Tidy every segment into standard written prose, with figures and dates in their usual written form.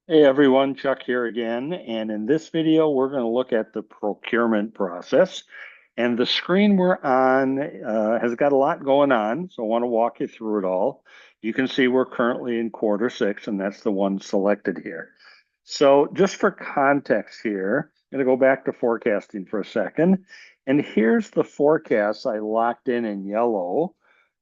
Hey everyone, Chuck here again. And in this video, we're going to look at the procurement process. And the screen we're on has got a lot going on, so I want to walk you through it all. You can see we're currently in quarter 6, and that's the one selected here. So just for context here, I'm going to go back to forecasting for a second. And here's the forecast I locked in yellow.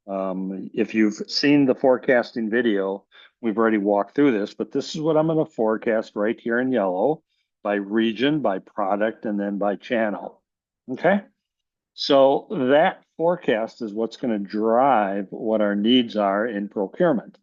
If you've seen the forecasting video, we've already walked through this, but this is what I'm going to forecast right here in yellow by region, by product, and then by channel. Okay. So that forecast is what's going to drive what our needs are in procurement.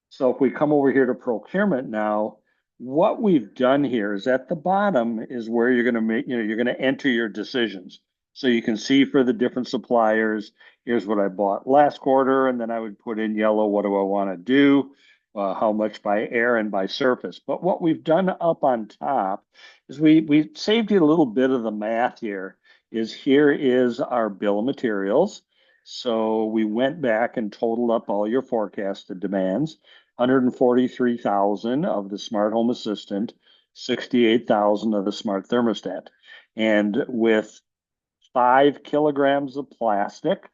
So if we come over here to procurement now, what we've done here is at the bottom is where you're going to make, you're going to enter your decisions. So you can see for the different suppliers, here's what I bought last quarter, and then I would put in yellow, what do I want to do? How much by air and by surface. But what we've done up on top is we saved you a little bit of the math here. Here is our bill of materials. So we went back and totaled up all your forecasted demands. 143,000 of the smart home assistant, 68,000 of the smart thermostat. And with 5 kilograms of plastic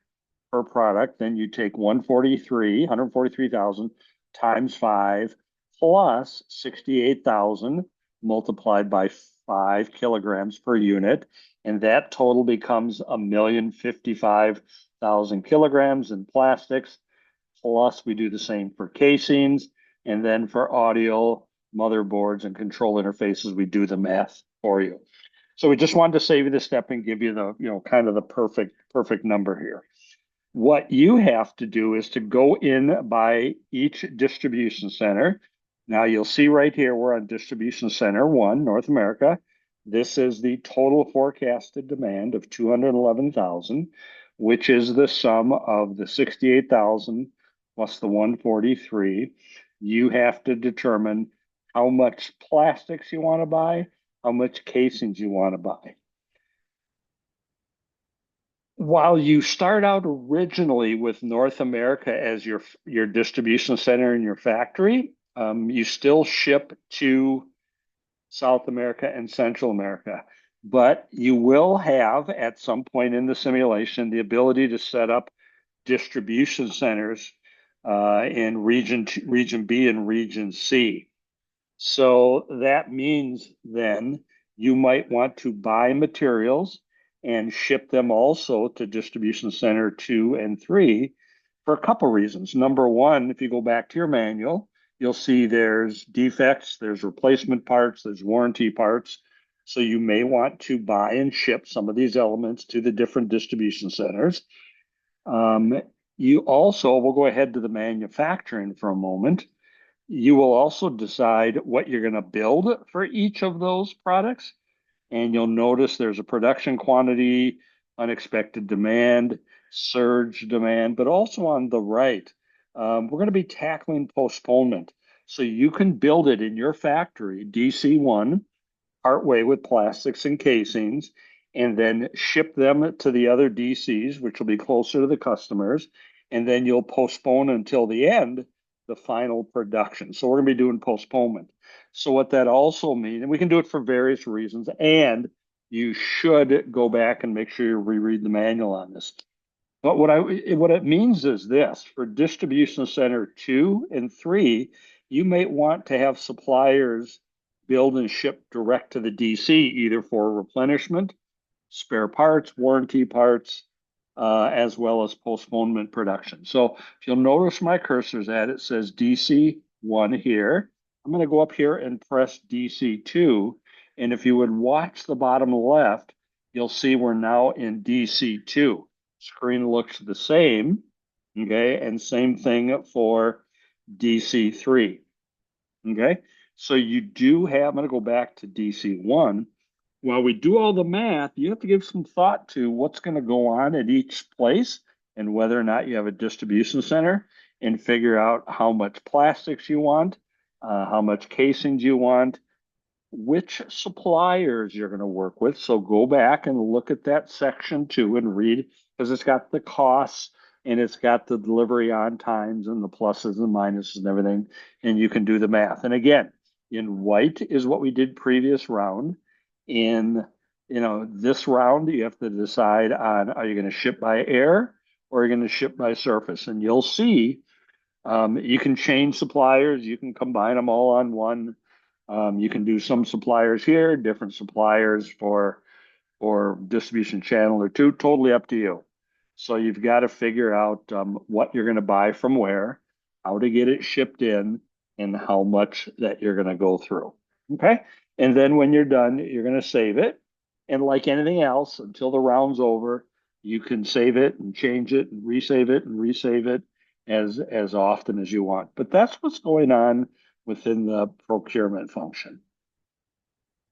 per product, then you take 143,000 times 5 plus 68,000 multiplied by 5 kilograms per unit. And that total becomes 1,055,000 kilograms in plastics. Plus, we do the same for casings. And then for audio, motherboards, and control interfaces, we do the math for you. So we just wanted to save you the step and give you the, kind of the perfect number here. What you have to do is to go in by each distribution center. Now you'll see right here, we're on distribution center 1, North America. This is the total forecasted demand of 211,000, which is the sum of the 68,000 plus the 143. You have to determine how much plastics you want to buy, how much casings you want to buy. While you start out originally with North America as your distribution center and your factory, you still ship to South America and Central America. But you will have at some point in the simulation the ability to set up distribution centers in region B and region C. So that means then you might want to buy materials and ship them also to distribution center 2 and 3 for a couple reasons. Number one, if you go back to your manual, you'll see there's defects, there's replacement parts, there's warranty parts. So you may want to buy and ship some of these elements to the different distribution centers. Um, you also, we'll go ahead to the manufacturing for a moment. You will also decide what you're going to build for each of those products. And you'll notice there's a production quantity, unexpected demand, surge demand, but also on the right, we're going to be tackling postponement. So you can build it in your factory, DC1, partway with plastics and casings, and then ship them to the other DCs, which will be closer to the customers. And then you'll postpone until the end the final production. So we're going to be doing postponement. So what that also means, and we can do it for various reasons, and you should go back and make sure you reread the manual on this. But what it means is this: for distribution center 2 and 3, you may want to have suppliers build and ship direct to the DC, either for replenishment, spare parts, warranty parts, as well as postponement production. So if you'll notice my cursor's at it says DC1 here. I'm going to go up here and press DC2. And if you would watch the bottom left, you'll see we're now in DC2. Screen looks the same, okay? And same thing for DC3, okay? So you do have, I'm going to go back to DC1. While we do all the math, you have to give some thought to what's going to go on at each place and whether or not you have a distribution center, and figure out how much plastics you want, how much casings you want, which suppliers you're going to work with. So go back and look at that section too and read, because it's got the costs and it's got the delivery on times and the pluses and minuses and everything, and you can do the math. And again, In white is what we did previous round. In, this round, you have to decide on, are you going to ship by air or are you going to ship by surface? And you'll see you can change suppliers, you can combine them all on one. You can do some suppliers here, different suppliers for distribution channel or two, totally up to you. So you've got to figure out what you're going to buy from where, how to get it shipped in, and how much that you're going to go through. Okay. And then when you're done, you're going to save it. And like anything else, until the round's over, you can save it and change it and resave it and resave it as often as you want. But that's what's going on within the procurement function.